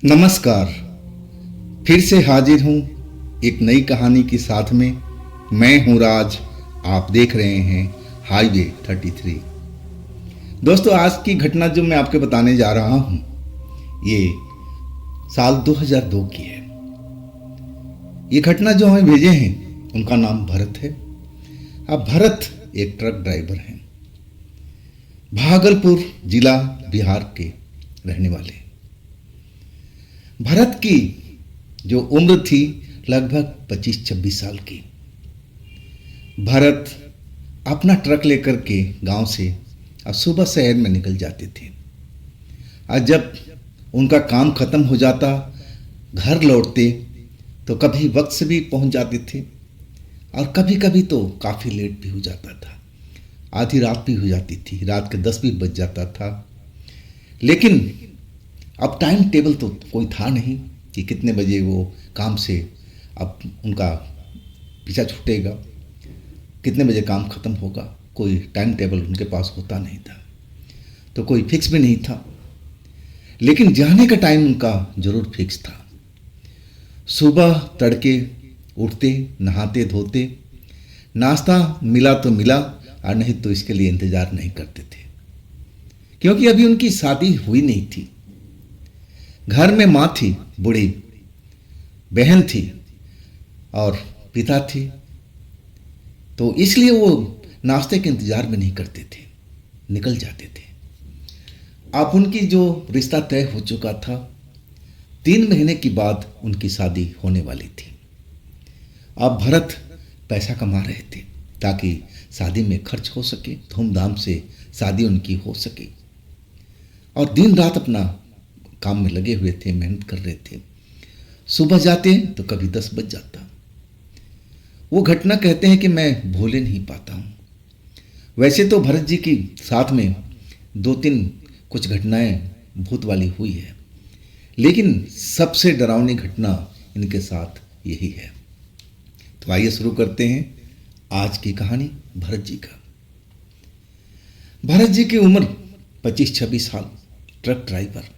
नमस्कार। फिर से हाजिर हूँ एक नई कहानी के साथ में। मैं हूँ राज। आप देख रहे हैं हाईवे 33। दोस्तों, आज की घटना जो मैं आपको बताने जा रहा हूँ ये साल 2002 की है। ये घटना जो हमें भेजे हैं उनका नाम भरत है। अब भरत एक ट्रक ड्राइवर हैं, भागलपुर जिला बिहार के रहने वाले। भरत की जो उम्र थी लगभग 25-26 साल की। भरत अपना ट्रक लेकर के गांव से अब सुबह शहर में निकल जाते थे और जब उनका काम खत्म हो जाता घर लौटते तो कभी वक्त से भी पहुंच जाते थे और कभी कभी तो काफ़ी लेट भी हो जाता था। आधी रात भी हो जाती थी, रात के 10 भी बज जाता था। लेकिन अब टाइम टेबल तो कोई था नहीं कि कितने बजे वो काम से अब उनका पीछा छूटेगा, कितने बजे काम ख़त्म होगा। कोई टाइम टेबल उनके पास होता नहीं था, तो कोई फिक्स भी नहीं था। लेकिन जाने का टाइम उनका ज़रूर फिक्स था। सुबह तड़के उठते, नहाते धोते, नाश्ता मिला तो मिला और नहीं तो इसके लिए इंतज़ार नहीं करते थे, क्योंकि अभी उनकी शादी हुई नहीं थी। घर में माँ थी, बूढ़ी बहन थी और पिता थे, तो इसलिए वो नाश्ते के इंतज़ार में नहीं करते थे, निकल जाते थे। अब उनकी जो रिश्ता तय हो चुका था, 3 महीने के बाद उनकी शादी होने वाली थी। अब भरत पैसा कमा रहे थे ताकि शादी में खर्च हो सके, धूमधाम से शादी उनकी हो सके, और दिन रात अपना काम में लगे हुए थे, मेहनत कर रहे थे। सुबह जाते तो कभी 10 बज जाता। वो घटना कहते हैं कि मैं भूले नहीं पाता हूँ। वैसे तो भरत जी की साथ में 2-3 कुछ घटनाएं भूत वाली हुई है, लेकिन सबसे डरावनी घटना इनके साथ यही है। तो आइए शुरू करते हैं आज की कहानी भरत जी का। भरत जी की उम्र 25-26 साल, ट्रक ड्राइवर।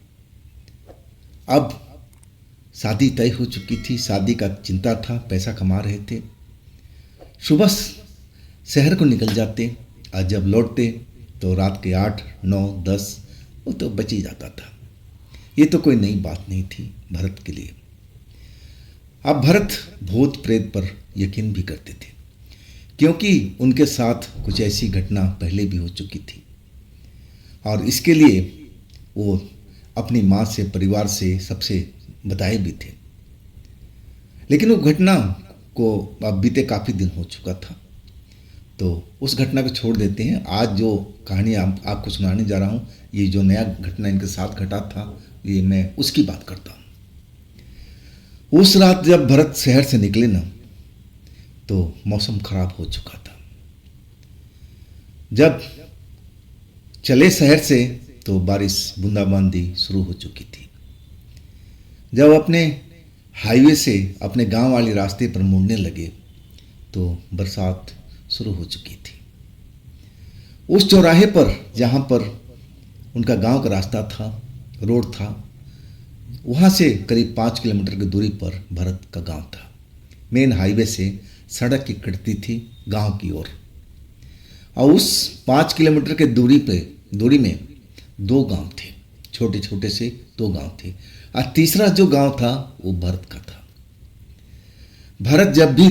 अब शादी तय हो चुकी थी, शादी का चिंता था, पैसा कमा रहे थे। सुबह शहर को निकल जाते और जब लौटते तो रात के 8, 9, 10 वो तो बच ही जाता था। ये तो कोई नई बात नहीं थी भरत के लिए। अब भरत भूत प्रेत पर यकीन भी करते थे, क्योंकि उनके साथ कुछ ऐसी घटना पहले भी हो चुकी थी और इसके लिए वो अपनी माँ से, परिवार से, सबसे बताए भी थे। लेकिन वो घटना को अब बीते काफ़ी दिन हो चुका था, तो उस घटना को छोड़ देते हैं। आज जो कहानी आपको सुनाने जा रहा हूँ, ये जो नया घटना इनके साथ घटा था, ये मैं उसकी बात करता हूँ। उस रात जब भरत शहर से निकले ना, तो मौसम खराब हो चुका था। जब चले शहर से तो बारिश बूंदाबांदी शुरू हो चुकी थी। जब अपने हाईवे से अपने गांव वाले रास्ते पर मुड़ने लगे तो बरसात शुरू हो चुकी थी। उस चौराहे पर जहां पर उनका गांव का रास्ता था, रोड था, वहां से करीब 5 किलोमीटर की दूरी पर भरत का गांव था। मेन हाईवे से सड़क की कटती थी गांव की ओर, और उस 5 किलोमीटर के दूरी में 2 गांव थे, छोटे छोटे से 2 गांव थे, और तीसरा जो गांव था वो भरत का था। भरत जब भी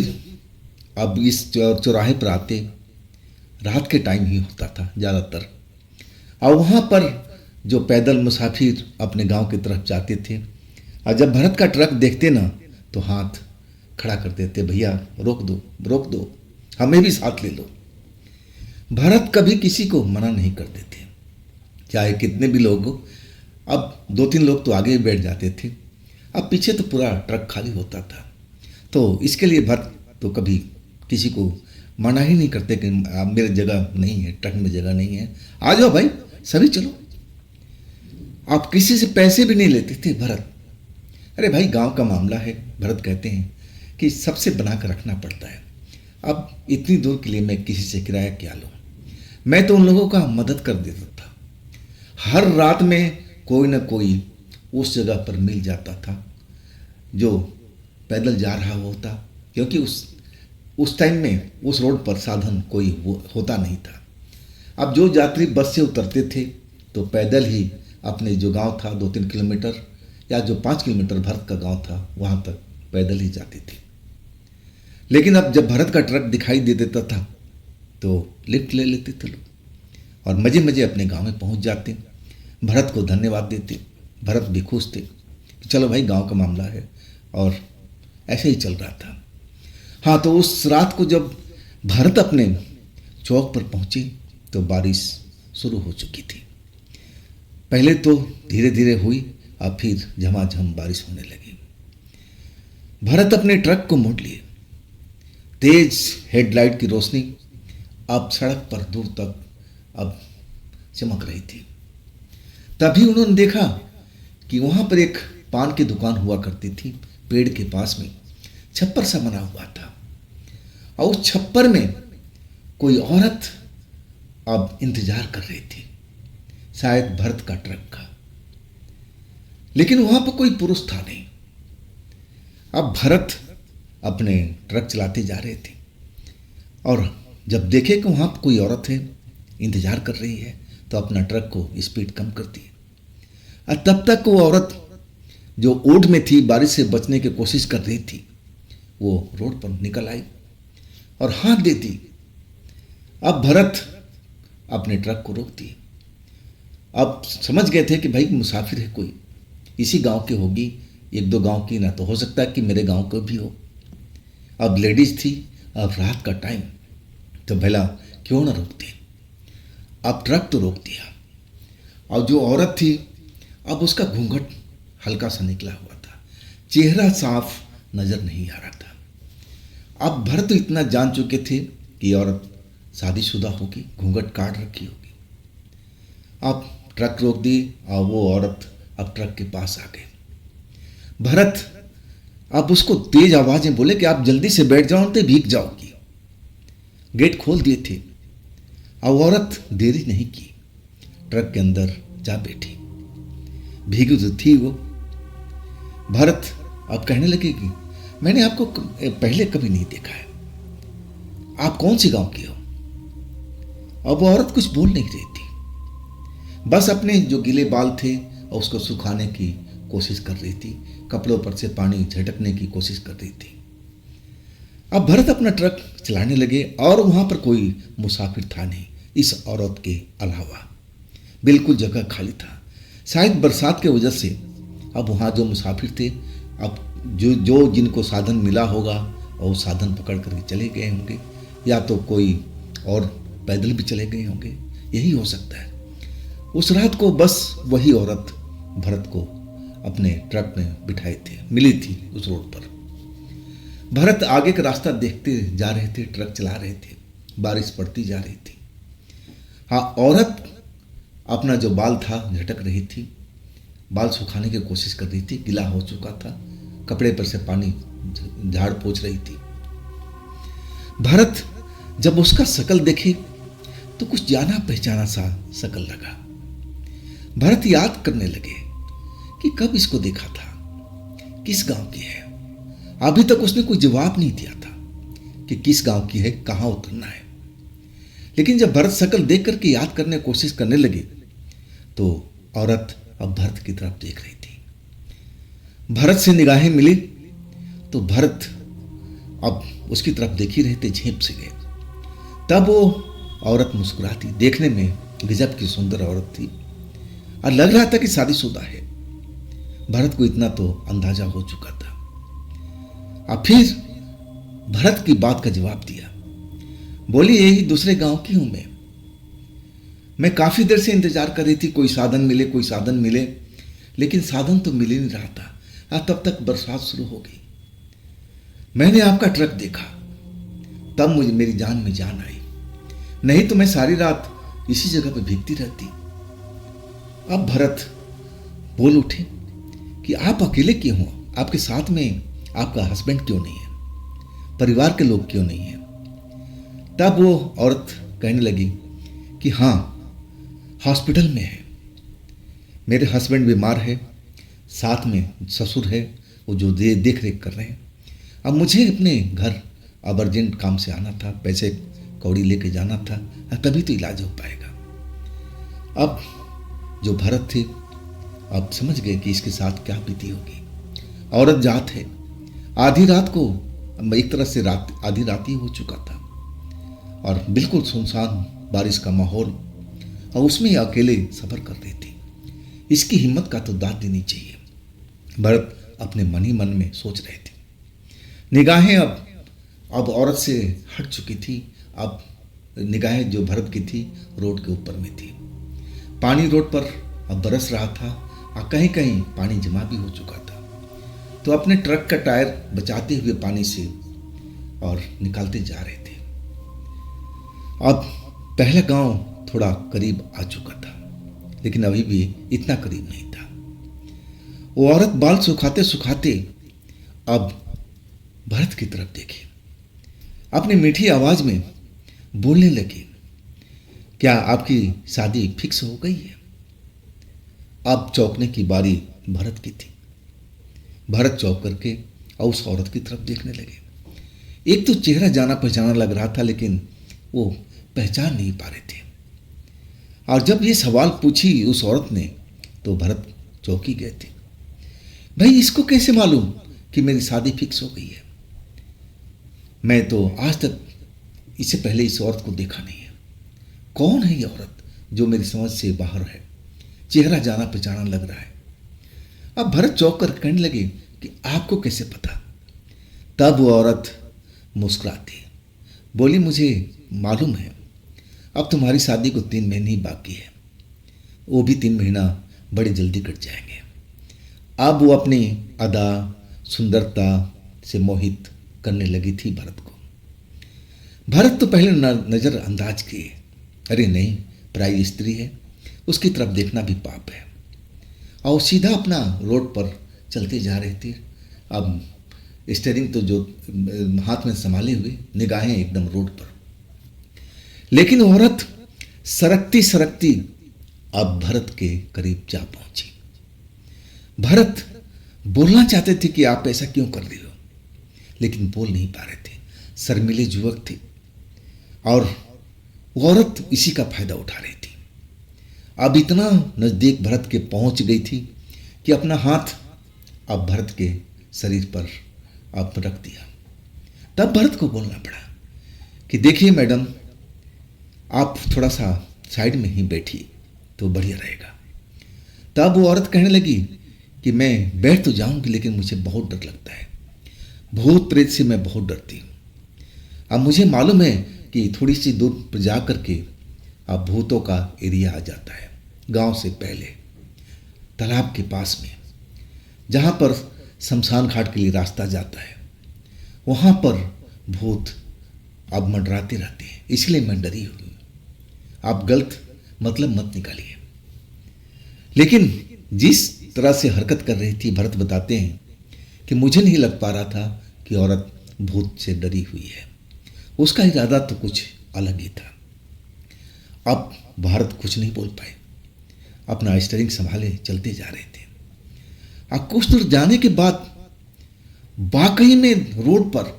अब इस चौराहे पर आते, रात के टाइम ही होता था ज़्यादातर, और वहाँ पर जो पैदल मुसाफिर अपने गांव की तरफ जाते थे, और जब भरत का ट्रक देखते ना तो हाथ खड़ा कर देते, भैया रोक दो, हमें भी साथ ले लो। भरत कभी किसी को मना नहीं करते थे, चाहे कितने भी लोग हो। अब 2-3 लोग तो आगे ही बैठ जाते थे, अब पीछे तो पूरा ट्रक खाली होता था। तो इसके लिए भरत तो कभी किसी को मना ही नहीं करते कि आप मेरे जगह नहीं है, ट्रक में जगह नहीं है, आ जाओ भाई, सभी चलो। आप किसी से पैसे भी नहीं लेते थे भरत। अरे भाई, गांव का मामला है, भरत कहते हैं कि सबसे बना कर रखना पड़ता है। अब इतनी दूर के लिए मैं किसी से किराया क्या लूँ। मैं तो उन लोगों का मदद कर देता था। हर रात में कोई ना कोई उस जगह पर मिल जाता था जो पैदल जा रहा होता, क्योंकि उस टाइम में उस रोड पर साधन कोई होता नहीं था। अब जो यात्री बस से उतरते थे तो पैदल ही अपने जो गांव था 2-3 किलोमीटर या जो 5 किलोमीटर भरत का गांव था वहां तक पैदल ही जाते थे। लेकिन अब जब भरत का ट्रक दिखाई दे देता था तो लिफ्ट ले लेते थे लोग और मजे मजे अपने गांव में पहुंच जाते, भरत को धन्यवाद देते। भरत भी खुश थे कि चलो भाई गांव का मामला है, और ऐसे ही चल रहा था। हाँ, तो उस रात को जब भरत अपने चौक पर पहुंचे तो बारिश शुरू हो चुकी थी। पहले तो धीरे धीरे हुई, अब फिर झमाझम बारिश होने लगी। भरत अपने ट्रक को मोड़ लिए। तेज हेडलाइट की रोशनी अब सड़क पर दूर तक अब चमक रही थी। तभी उन्होंने देखा कि वहां पर एक पान की दुकान हुआ करती थी, पेड़ के पास में छप्पर सा बना हुआ था, और उस छप्पर में कोई औरत अब इंतजार कर रही थी, शायद भरत का ट्रक का। लेकिन वहां पर कोई पुरुष था नहीं। अब भरत अपने ट्रक चलाते जा रहे थे और जब देखे कि वहां पर कोई औरत है, इंतजार कर रही है, तो अपना ट्रक को स्पीड कम कर दी। और तब तक वो औरत जो ओढ़ में थी, बारिश से बचने की कोशिश कर रही थी, वो रोड पर निकल आई और हाथ दे दी। अब भरत अपने ट्रक को रोक दिए। अब समझ गए थे कि भाई मुसाफिर है कोई, इसी गांव की होगी, 1-2 गांव की, ना तो हो सकता है कि मेरे गांव को भी हो। अब लेडीज थी, अब रात का टाइम, तो भला क्यों ना रोकते। अब ट्रक तो रोक दिया, और जो औरत थी अब उसका घूंघट हल्का सा निकला हुआ था, चेहरा साफ नजर नहीं आ रहा था। अब भरत तो इतना जान चुके थे कि औरत शादीशुदा होगी, घूंघट काट रखी होगी। अब ट्रक रोक दी और वो औरत अब ट्रक के पास आ गई। भरत अब उसको तेज आवाज में बोले कि आप जल्दी से बैठ जाओ, तो भीग जाओगी। गेट खोल दिए थे, और औरत देरी नहीं की, ट्रक के अंदर जा बैठी। भीगी तो थी वो। भरत अब कहने लगे कि मैंने आपको पहले कभी नहीं देखा है, आप कौन सी गांव की हो। अब वो औरत कुछ बोल नहीं रही थी, बस अपने जो गीले बाल थे और उसको सुखाने की कोशिश कर रही थी, कपड़ों पर से पानी झटकने की कोशिश कर रही थी। अब भरत अपना ट्रक चलाने लगे और वहां पर कोई मुसाफिर था नहीं इस औरत के अलावा, बिल्कुल जगह खाली था। शायद बरसात के वजह से अब वहाँ जो मुसाफिर थे, अब जो जिनको साधन मिला होगा और वो साधन पकड़ करके चले गए होंगे, या तो कोई और पैदल भी चले गए होंगे, यही हो सकता है। उस रात को बस वही औरत भरत को अपने ट्रक में बिठाए थे, मिली थी उस रोड पर। भरत आगे का रास्ता देखते जा रहे थे, ट्रक चला रहे थे, बारिश पड़ती जा रही थी। हाँ, औरत अपना जो बाल था झटक रही थी, बाल सुखाने की कोशिश कर रही थी, गीला हो चुका था, कपड़े पर से पानी झाड़ पोंछ रही थी। भरत जब उसका शकल देखे तो कुछ जाना पहचाना सा शकल लगा। भरत याद करने लगे कि कब इसको देखा था, किस गांव की है। अभी तक उसने कोई जवाब नहीं दिया था कि किस गांव की है, कहां उतरना है। लेकिन जब भरत शकल देख करके याद करने की कोशिश करने लगे तो औरत अब भरत की तरफ देख रही थी। भरत से निगाहें मिली तो भरत अब उसकी तरफ देख ही रहे थे, झेप से गए। तब वो औरत मुस्कुराती, देखने में गजब की सुंदर औरत थी और लग रहा था कि शादीशुदा है। भरत को इतना तो अंदाजा हो चुका था। अब फिर भरत की बात का जवाब दिया, बोली यही दूसरे गांव की हूं मैं काफी देर से इंतजार कर रही थी, कोई साधन मिले, कोई साधन मिले, लेकिन साधन तो मिल ही नहीं रहा था। और तब तक बरसात शुरू हो गई। मैंने आपका ट्रक देखा, तब मुझे मेरी जान में जान आई, नहीं तो मैं सारी रात इसी जगह पर भीगती रहती। अब भरत बोल उठे कि आप अकेले क्यों हो, आपके साथ में आपका हस्बैंड क्यों नहीं है, परिवार के लोग क्यों नहीं है। तब वो औरत कहने लगी कि हाँ, हॉस्पिटल में है, मेरे हस्बैंड बीमार है, साथ में ससुर है, वो जो देख रेख कर रहे हैं। अब मुझे अपने घर अब अर्जेंट काम से आना था, पैसे कौड़ी लेके जाना था, तभी तो इलाज हो पाएगा। अब जो भरत थे अब समझ गए कि इसके साथ क्या बीती होगी। औरत जात है, आधी रात को, एक तरह से रात आधी रात ही हो चुका था और बिल्कुल सुनसान बारिश का माहौल, और उसमें अकेले सफ़र कर रही थी। इसकी हिम्मत का तो दाद देनी चाहिए, भरत अपने मन ही मन में सोच रहे थे। निगाहें अब औरत से हट चुकी थी। अब निगाहें जो भरत की थी रोड के ऊपर में थी। पानी रोड पर अब बरस रहा था और कहीं कहीं पानी जमा भी हो चुका था। तो अपने ट्रक का टायर बचाते हुए पानी से और निकालते जा रहे थे। अब पहला गांव थोड़ा करीब आ चुका था, लेकिन अभी भी इतना करीब नहीं था। वो औरत बाल सुखाते सुखाते अब भरत की तरफ देखी, अपनी मीठी आवाज में बोलने लगी, क्या आपकी शादी फिक्स हो गई है? अब चौंकने की बारी भरत की थी। भरत चौंक करके और उस औरत की तरफ देखने लगे। एक तो चेहरा जाना पहचाना लग रहा था, लेकिन वो पहचान नहीं पा रहे थे। और जब ये सवाल पूछी उस औरत ने तो भरत चौंक ही गए थे। भाई, इसको कैसे मालूम कि मेरी शादी फिक्स हो गई है? मैं तो आज तक इससे पहले इस औरत को देखा नहीं है। कौन है ये औरत जो मेरी समझ से बाहर है? चेहरा जाना पहचाना लग रहा है। अब भरत चौंक कर कहने लगे कि आपको कैसे पता? तब वो औरत मुस्कुराती बोली, मुझे मालूम है, अब तुम्हारी शादी को 3 महीने ही बाकी है। वो भी 3 महीना बड़ी जल्दी कट जाएंगे। अब वो अपनी अदा सुंदरता से मोहित करने लगी थी भरत को। भरत तो पहले नजरअंदाज किए, अरे नहीं, पराई स्त्री है, उसकी तरफ देखना भी पाप है। और सीधा अपना रोड पर चलते जा रहे थे। अब स्टीयरिंग तो जो हाथ में संभाले हुए, निगाहें एकदम रोड पर। लेकिन औरत सरकती सरकती अब भरत के करीब जा पहुंची। भरत बोलना चाहते थे कि आप ऐसा क्यों कर रही हो, लेकिन बोल नहीं पा रहे थे। शर्मीले युवक थे और औरत इसी का फायदा उठा रही थी। अब इतना नजदीक भरत के पहुंच गई थी कि अपना हाथ अब भरत के शरीर पर अब रख दिया। तब भरत को बोलना पड़ा कि देखिए मैडम, आप थोड़ा सा साइड में ही बैठिए तो बढ़िया रहेगा। तब वो औरत कहने लगी कि मैं बैठ तो जाऊंगी, लेकिन मुझे बहुत डर लगता है। भूत प्रेत से मैं बहुत डरती हूँ। अब मुझे मालूम है कि थोड़ी सी दूर पर जा करके अब भूतों का एरिया आ जाता है। गांव से पहले तालाब के पास में, जहाँ पर शमशान घाट के लिए रास्ता जाता है, वहाँ पर भूत अब मंडराते रहते हैं, इसलिए मैं डरी हुई। आप गलत मतलब मत निकालिए। लेकिन जिस तरह से हरकत कर रही थी, भरत बताते हैं कि मुझे नहीं लग पा रहा था कि औरत भूत से डरी हुई है। उसका इरादा तो कुछ अलग ही था। अब भारत कुछ नहीं बोल पाए, अपना स्टीयरिंग संभाले चलते जा रहे थे। अब कुछ दूर जाने के बाद वाकई में रोड पर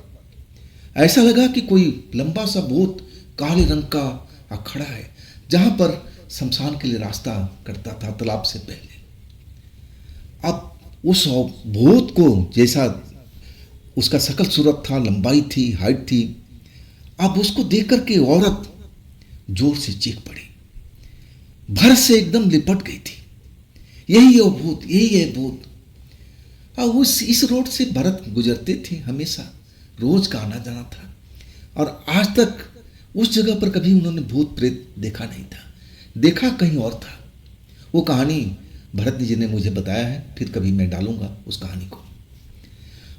ऐसा लगा कि कोई लंबा सा भूत काले रंग का खड़ा है, जहां पर शमशान के लिए रास्ता करता था तालाब से पहले। अब उस भूत को जैसा उसका शकल सूरत था, लंबाई थी, हाइट थी, अब उसको देख करके औरत जोर से चीख पड़ी, भरत से एकदम लिपट गई थी। यही है वो भूत, यही है भूत। अब इस रोड से भरत गुजरते थे, हमेशा रोज का आना जाना था, और आज तक उस जगह पर कभी उन्होंने भूत प्रेत देखा नहीं था। देखा कहीं और था। वो कहानी भरत जी ने मुझे बताया है, फिर कभी मैं डालूंगा उस कहानी को।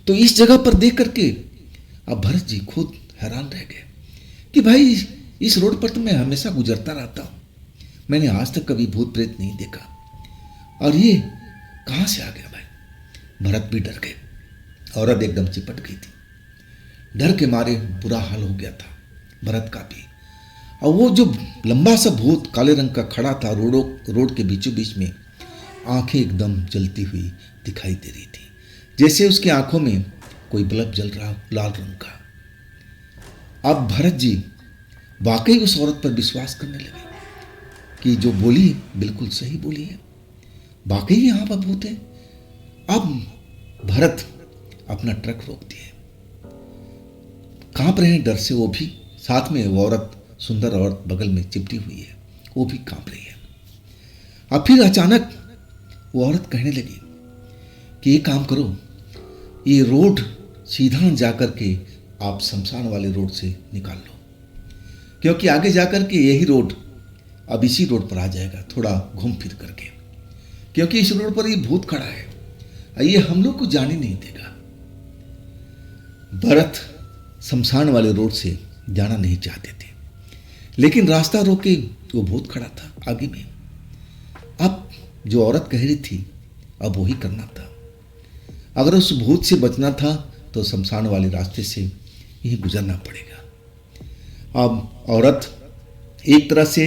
तो इस जगह पर देख करके अब भरत जी खुद हैरान रह गए कि भाई, इस रोड पर तो मैं हमेशा गुजरता रहता हूँ, मैंने आज तक कभी भूत प्रेत नहीं देखा, और ये कहाँ से आ गया भाई? भरत भी डर गए, औरत एकदम चिपट गई थी। डर के मारे बुरा हाल हो गया था भरत का भी। और वो जो लंबा सा भूत काले रंग का खड़ा था रोड के बीचों बीच में, आंखें एकदम जलती हुई दिखाई दे रही थी, जैसे उसकी आंखों में कोई बल्ब जल रहा हो, लाल रंग का। अब भरत जी वाकई उस औरत पर विश्वास करने लगे कि जो बोली बिल्कुल सही बोली है, वाकई यहाँ पर भूत है। अब भरत अपना ट्रक रोक दिए, कांप रहे हैं डर से वो भी, साथ में वो औरत, सुंदर औरत बगल में चिपटी हुई है, वो भी कांप रही है। अब फिर अचानक वो औरत कहने लगी कि ये काम करो, ये रोड सीधा जाकर के आप शमशान वाले रोड से निकाल लो, क्योंकि आगे जाकर के यही रोड अब इसी रोड पर आ जाएगा, थोड़ा घूम फिर करके, क्योंकि इस रोड पर ये भूत खड़ा है, ये हम लोग को जाने नहीं देगा। भरत शमशान वाले रोड से जाना नहीं चाहते थे, लेकिन रास्ता रोके वो भूत खड़ा था आगे में। अब जो औरत कह रही थी अब वही करना था। अगर उस भूत से बचना था तो शमशान वाले रास्ते से ही गुजरना पड़ेगा। अब औरत एक तरह से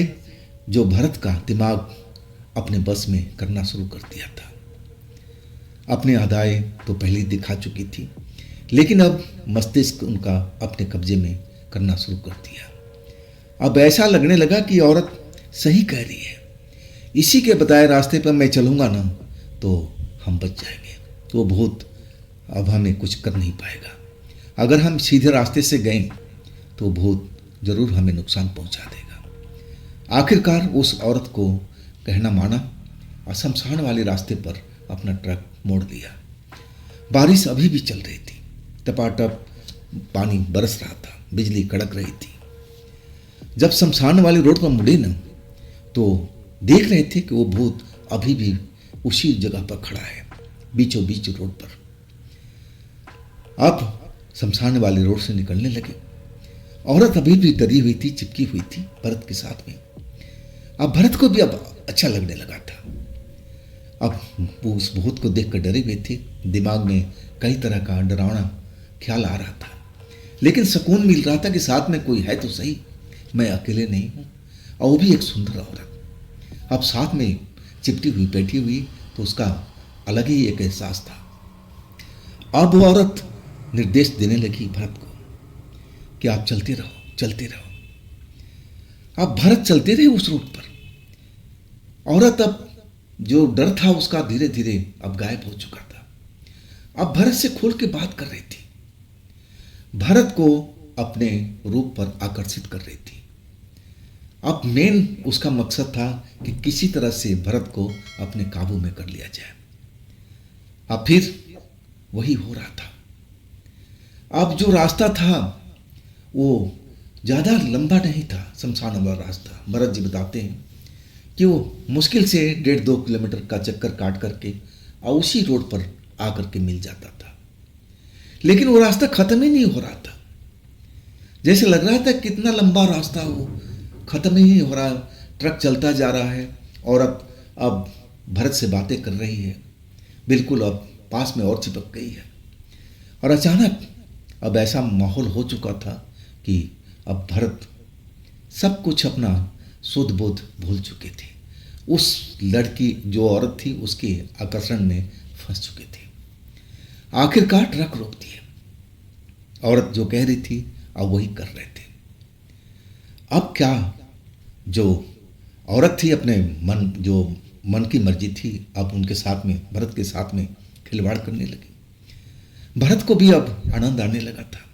जो भरत का दिमाग अपने बस में करना शुरू कर दिया था। अपने अदाएं तो पहले दिखा चुकी थी, लेकिन अब मस्तिष्क उनका अपने कब्जे में करना शुरू कर दिया। अब ऐसा लगने लगा कि औरत सही कह रही है, इसी के बताए रास्ते पर मैं चलूँगा ना तो हम बच जाएंगे, तो भूत अब हमें कुछ कर नहीं पाएगा। अगर हम सीधे रास्ते से गए तो भूत जरूर हमें नुकसान पहुंचा देगा। आखिरकार उस औरत को कहना माना और शमशान वाले रास्ते पर अपना ट्रक मोड़ दिया। बारिश अभी भी चल रही थी, टपाटप पानी बरस रहा था, बिजली कड़क रही थी। जब शमशान वाले रोड पर मुड़े न तो देख रहे थे कि वो भूत अभी भी उसी जगह पर खड़ा है, बीचों बीच रोड पर। अब शमशान वाले रोड से निकलने लगे। औरत अभी भी डरी हुई थी, चिपकी हुई थी भरत के साथ में। अब भरत को भी अब अच्छा लगने लगा था। अब वो उस भूत को देखकर डरे हुए थे, दिमाग में कई तरह का डरावना ख्याल आ रहा था, लेकिन सुकून मिल रहा था कि साथ में कोई है तो सही, मैं अकेले नहीं हूँ, और वो भी एक सुंदर औरत। अब साथ में चिपटी हुई बैठी हुई, तो उसका अलग ही एक एहसास था। अब वो औरत निर्देश देने लगी भरत को कि आप चलते रहो, चलते रहो। अब भरत चलते रहे उस रूट पर। औरत अब जो डर था उसका धीरे धीरे अब गायब हो चुका था। अब भरत से खोल के बात कर रही थी, भरत को अपने रूप पर आकर्षित कर रही थी। अब मेन उसका मकसद था कि किसी तरह से भरत को अपने काबू में कर लिया जाए। अब फिर वही हो रहा था। अब जो रास्ता था वो ज़्यादा लंबा नहीं था, शमशान वाला रास्ता। भरत जी बताते हैं कि वो मुश्किल से 1.5-2 किलोमीटर का चक्कर काट करके और उसी रोड पर आकर के मिल जाता था, लेकिन वो रास्ता ख़त्म ही नहीं हो रहा था। जैसे लग रहा था कितना लंबा रास्ता वो ख़त्म ही नहीं हो रहा। ट्रक चलता जा रहा है, औरत अब भरत से बातें कर रही है, बिल्कुल अब पास में और चिपक गई है। और अचानक अब ऐसा माहौल हो चुका था कि अब भरत सब कुछ अपना सुध बुध भूल चुके थे। उस लड़की जो औरत थी उसके आकर्षण में फंस चुके थे। आखिरकार ट्रक रोक दिए। औरत जो कह रही थी अब वही कर रहे थे। अब क्या, जो औरत थी अपने मन, जो मन की मर्जी थी, अब उनके साथ में, भरत के साथ में खिलवाड़ करने लगी। भरत को भी अब आनंद आने लगा था।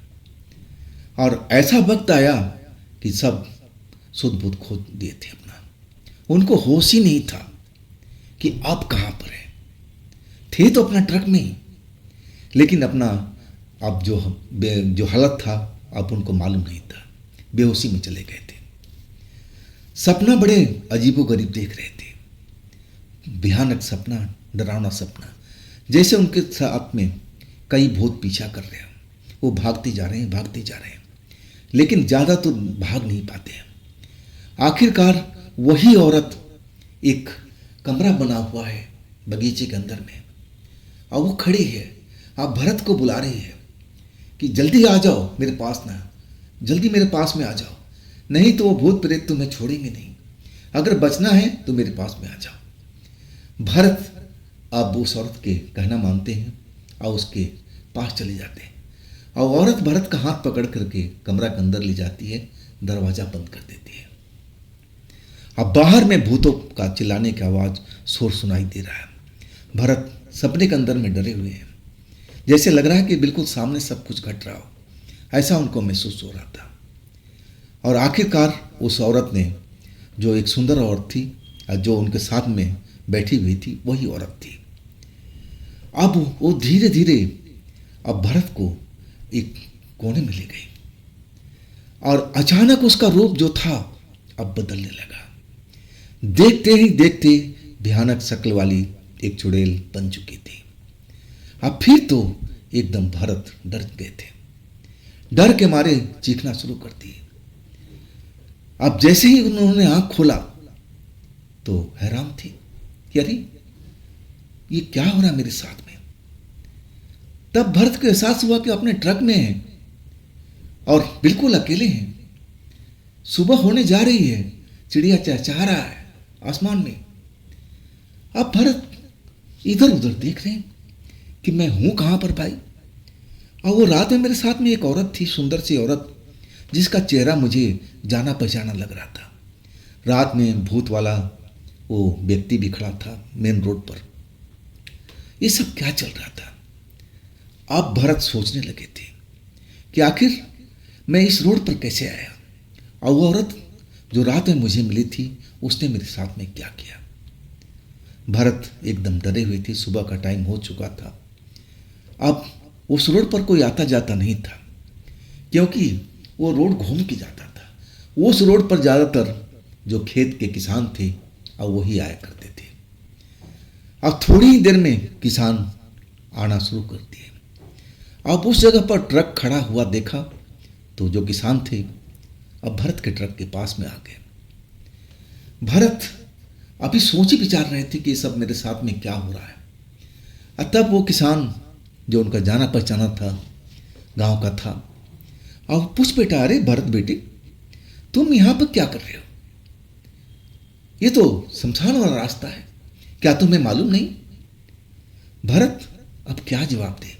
और ऐसा वक्त आया कि सब सुध बुध खो दिए थे अपना। उनको होश ही नहीं था कि आप कहाँ पर हैं। थे तो अपना ट्रक में ही, लेकिन अपना अब जो हालत था अब उनको मालूम नहीं था, बेहोशी में चले गए थे। सपना बड़े अजीबोगरीब देख रहे थे, भयानक सपना, डरावना सपना, जैसे उनके साथ में कई भूत पीछा कर रहे हैं। वो भागते जा रहे हैं, भागते जा रहे हैं, लेकिन ज़्यादा तो भाग नहीं पाते हैं। आखिरकार वही औरत, एक कमरा बना हुआ है बगीचे के अंदर में, और वो खड़ी है, आप भरत को बुला रही है कि जल्दी आ जाओ मेरे पास, ना जल्दी मेरे पास में आ जाओ, नहीं तो वो भूत प्रेत तुम्हें छोड़ेंगे नहीं, अगर बचना है तो मेरे पास में आ जाओ। भरत अब उस औरत के कहना मानते हैं और उसके पास चले जाते हैं और औरत भरत का हाथ पकड़ करके कमरा के अंदर ले जाती है, दरवाज़ा बंद कर देती है। अब बाहर में भूतों का चिल्लाने की आवाज़, शोर सुनाई दे रहा है। भरत सपने के अंदर में डरे हुए हैं, जैसे लग रहा है कि बिल्कुल सामने सब कुछ घट रहा हो, ऐसा उनको महसूस हो रहा था। और आखिरकार उस औरत ने, जो एक सुंदर औरत थी और जो उनके साथ में बैठी हुई थी, वही औरत थी। अब वो धीरे धीरे अब भरत को एक कोने में ले गई और अचानक उसका रूप जो था अब बदलने लगा। देखते ही देखते भयानक शक्ल वाली एक चुड़ैल बन चुकी थी। अब फिर तो एकदम भरत डर गए थे, डर के मारे चीखना शुरू कर दिए। अब जैसे ही उन्होंने आंख खोला तो हैरान थी कि अरे ये क्या हो रहा है मेरे साथ में। तब भरत को एहसास हुआ कि अपने ट्रक में हैं और बिल्कुल अकेले हैं। सुबह होने जा रही है, चिड़िया चहचहा रहा है आसमान में। अब भरत इधर उधर देख रहे हैं कि मैं हूं कहां पर भाई। और वो रात में मेरे साथ में एक औरत थी, सुंदर सी औरत, जिसका चेहरा मुझे जाना पहचाना लग रहा था। रात में भूत वाला वो व्यक्ति भी खड़ा था मेन रोड पर। ये सब क्या चल रहा था। अब भरत सोचने लगे थे कि आखिर मैं इस रोड पर कैसे आया और वो औरत जो रात में मुझे मिली थी उसने मेरे साथ में क्या किया। भरत एकदम डरे हुए थे, सुबह का टाइम हो चुका था। अब उस रोड पर कोई आता जाता नहीं था, क्योंकि वो रोड घूम के जाता था। उस रोड पर ज़्यादातर जो खेत के किसान थे अब वही आया करते थे। अब थोड़ी ही देर में किसान आना शुरू कर दिए। अब उस जगह पर ट्रक खड़ा हुआ देखा तो जो किसान थे अब भरत के ट्रक के पास में आ गए। भरत अभी सोच ही विचार रहे थे कि ये सब मेरे साथ में क्या हो रहा है। तब वो किसान जो उनका जाना पहचाना था, गांव का था, और पूछ बेटा, अरे भरत बेटे, तुम यहां पर क्या कर रहे हो? ये तो शमशान वाला रास्ता है, क्या तुम्हें मालूम नहीं? भरत अब क्या जवाब दे।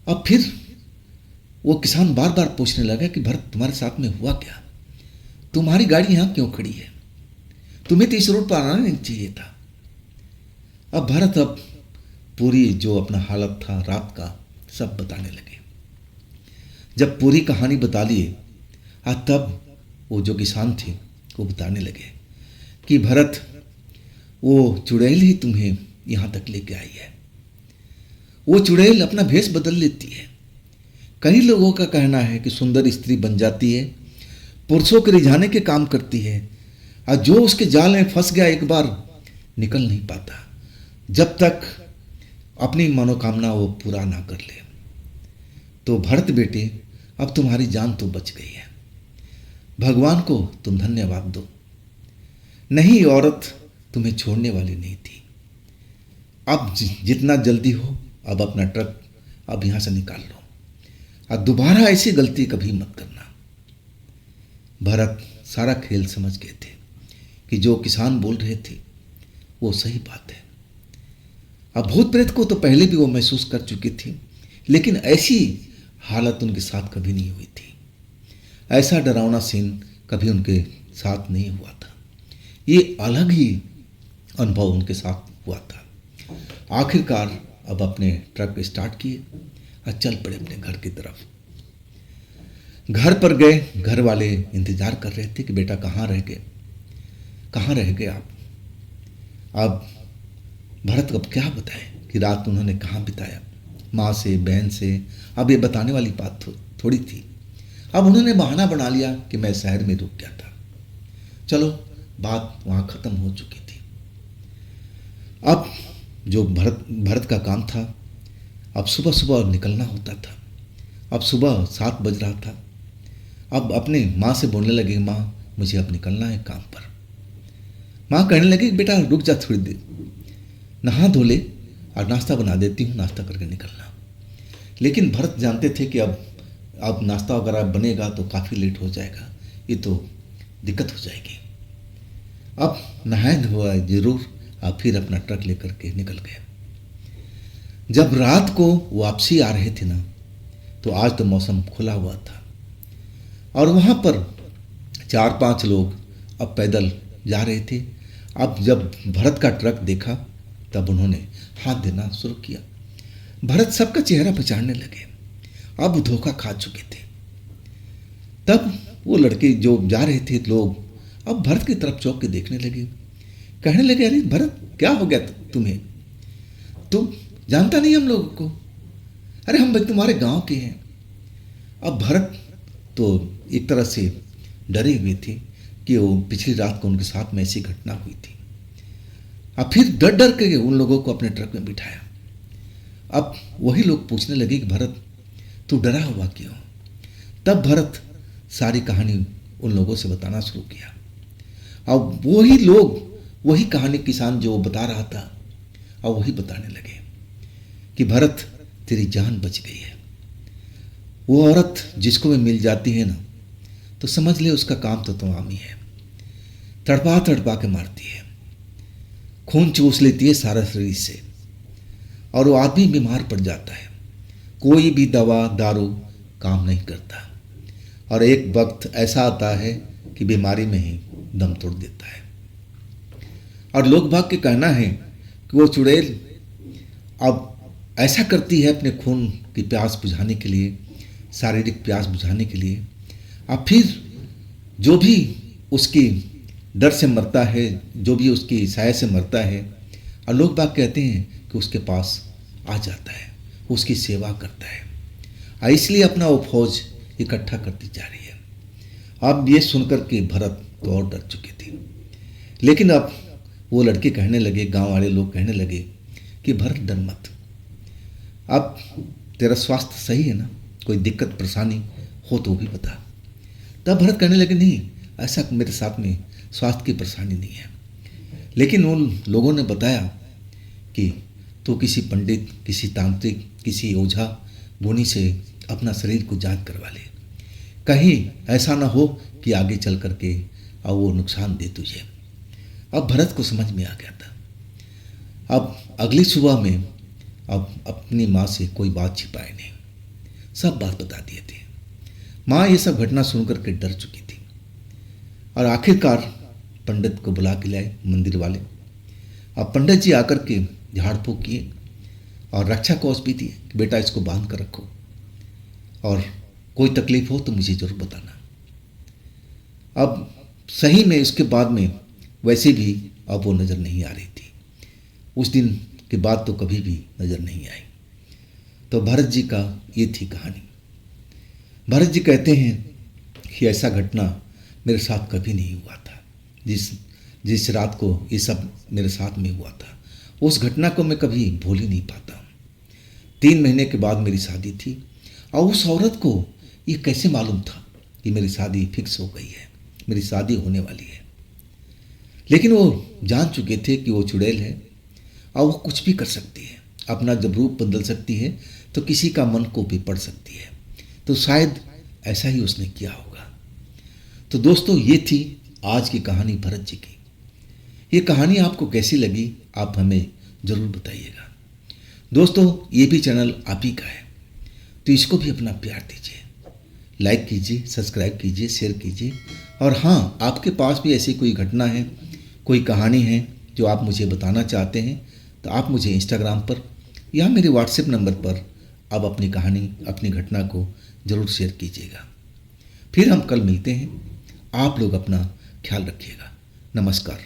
अब फिर वो किसान बार बार पूछने लगा कि भरत तुम्हारे साथ में हुआ क्या? तुम्हारी गाड़ी यहां क्यों खड़ी है? तुम्हें तो इस रोड पर आना नहीं चाहिए था। अब भरत अब पूरी जो अपना हालत था रात का सब बताने लगे। जब पूरी कहानी बता लिए तब वो जो किसान थे वो बताने लगे कि भरत, वो चुड़ैल ही तुम्हें यहाँ तक लेके आई है। वो चुड़ैल अपना भेष बदल लेती है। कई लोगों का कहना है कि सुंदर स्त्री बन जाती है, पुरुषों के रिझाने के काम करती है, और जो उसके जाल में फंस गया एक बार निकल नहीं पाता जब तक अपनी मनोकामना वो पूरा ना कर ले। तो भरत बेटे, अब तुम्हारी जान तो बच गई है, भगवान को तुम धन्यवाद दो। नहीं, औरत तुम्हें छोड़ने वाली नहीं थी। अब जितना जल्दी हो अब अपना ट्रक अब यहाँ से निकाल लो और दोबारा ऐसी गलती कभी मत करना। भरत सारा खेल समझ गए थे कि जो किसान बोल रहे थे वो सही बात है। अब भूत प्रेत को तो पहले भी वो महसूस कर चुकी थी, लेकिन ऐसी हालत उनके साथ कभी नहीं हुई थी। ऐसा डरावना सीन कभी उनके साथ नहीं हुआ था। ये अलग ही अनुभव उनके साथ हुआ था। आखिरकार अब अपने ट्रक स्टार्ट किए और चल पड़े अपने घर की तरफ। घर पर गए, घर वाले इंतजार कर रहे थे कि बेटा कहाँ रह गए, कहाँ रह गए आप। अब भरत अब क्या बताएं कि रात उन्होंने कहाँ बिताया, माँ से, बहन से। अब ये बताने वाली बात थोड़ी थी। अब उन्होंने बहाना बना लिया कि मैं शहर में रुक गया था। चलो, बात वहाँ ख़त्म हो चुकी थी। अब जो भरत का काम था, अब सुबह सुबह निकलना होता था। अब सुबह 7 बज रहा था। अब अपने माँ से बोलने लगे, माँ मुझे अब निकलना है काम पर। माँ कहने लगी, बेटा रुक जा थोड़ी देर, नहा धो ले और नाश्ता बना देती हूँ, नाश्ता करके निकलना। लेकिन भरत जानते थे कि अब नाश्ता वगैरह बनेगा तो काफ़ी लेट हो जाएगा, ये तो दिक्कत हो जाएगी। अब नहाए धोए जरूर और फिर अपना ट्रक लेकर के निकल गए। जब रात को वापसी आ रहे थे ना, तो आज तो मौसम खुला हुआ था और वहाँ पर 4-5 लोग अब पैदल जा रहे थे। अब जब भरत का ट्रक देखा तब उन्होंने हाथ देना शुरू किया। भरत सबका चेहरा पहचानने लगे, अब धोखा खा चुके थे। तब वो लड़के जो जा रहे थे लोग अब भरत की तरफ चौंक के देखने लगे, कहने लगे, अरे भरत क्या हो गया तुम्हें, तुम जानता नहीं हम लोगों को, अरे हम भाई तुम्हारे गांव के हैं। अब भरत तो एक तरह से डरे हुए थे कि वो पिछली रात को उनके साथ में ऐसी घटना हुई थी। अब फिर डर डर के उन लोगों को अपने ट्रक में बिठाया। अब वही लोग पूछने लगे कि भरत तू डरा हुआ क्यों। तब भरत सारी कहानी उन लोगों से बताना शुरू किया। अब वही लोग वही कहानी किसान जो बता रहा था और वही बताने लगे कि भरत तेरी जान बच गई है। वो औरत जिसको भी मिल जाती है ना, तो समझ ले उसका काम तो तमाम ही है, तड़पा तड़पा के मारती है, खून चूस लेती है सारा शरीर से और वो आदमी बीमार पड़ जाता है। कोई भी दवा दारू काम नहीं करता और एक वक्त ऐसा आता है कि बीमारी में ही दम तोड़ देता है। और लोग भाग के कहना है कि वो चुड़ैल अब ऐसा करती है अपने खून की प्यास बुझाने के लिए, शारीरिक प्यास बुझाने के लिए। अब फिर जो भी उसकी डर से मरता है, जो भी उसकी साय से मरता है, और लोग बाग कहते हैं कि उसके पास आ जाता है, उसकी सेवा करता है, और इसलिए अपना वो फौज इकट्ठा करती जा रही है। अब ये सुनकर के भरत तो और डर चुके थे। लेकिन अब वो लड़के कहने लगे, गांव वाले लोग कहने लगे कि भरत डर मत, अब तेरा स्वास्थ्य सही है ना, कोई दिक्कत परेशानी हो तो भी बता। तब भरत कहने लगे, नहीं ऐसा मेरे साथ में स्वास्थ्य की परेशानी नहीं है। लेकिन उन लोगों ने बताया कि तो किसी पंडित, किसी तांत्रिक, किसी ओझा गुनी से अपना शरीर को जांच करवा ले, कहीं ऐसा ना हो कि आगे चल करके और वो नुकसान दे तुझे। अब भरत को समझ में आ गया था। अब अगली सुबह में अब अपनी माँ से कोई बात छिपाए नहीं, सब बात बता दिए थे। माँ ये सब घटना सुनकर के डर चुकी थी और आखिरकार पंडित को बुला के लाए मंदिर वाले। अब पंडित जी आकर के झाड़ फूँक किए और रक्षा कवच भी दिए कि बेटा इसको बांध कर रखो और कोई तकलीफ हो तो मुझे जरूर बताना। अब सही में इसके बाद में वैसे भी अब वो नज़र नहीं आ रही थी, उस दिन के बाद तो कभी भी नज़र नहीं आई। तो भरत जी का ये थी कहानी। भरत जी कहते हैं कि ऐसा घटना मेरे साथ कभी नहीं हुआ था। जिस रात को ये सब मेरे साथ में हुआ था, उस घटना को मैं कभी भूल ही नहीं पाता। 3 महीने के बाद मेरी शादी थी और उस औरत को ये कैसे मालूम था कि मेरी शादी फिक्स हो गई है, मेरी शादी होने वाली है। लेकिन वो जान चुके थे कि वो चुड़ैल है और वो कुछ भी कर सकती है, अपना जब रूप बदल सकती है तो किसी का मन को भी पढ़ सकती है। तो शायद ऐसा ही उसने किया होगा। तो दोस्तों, ये थी आज की कहानी भरत जी की। ये कहानी आपको कैसी लगी आप हमें ज़रूर बताइएगा। दोस्तों, ये भी चैनल आप ही का है, तो इसको भी अपना प्यार दीजिए, लाइक कीजिए, सब्सक्राइब कीजिए, शेयर कीजिए। और हाँ, आपके पास भी ऐसी कोई घटना है, कोई कहानी है जो आप मुझे बताना चाहते हैं, तो आप मुझे इंस्टाग्राम पर या मेरे व्हाट्सएप नंबर पर आप अपनी कहानी, अपनी घटना को ज़रूर शेयर कीजिएगा। फिर हम कल मिलते हैं। आप लोग अपना ख्याल रखिएगा। नमस्कार।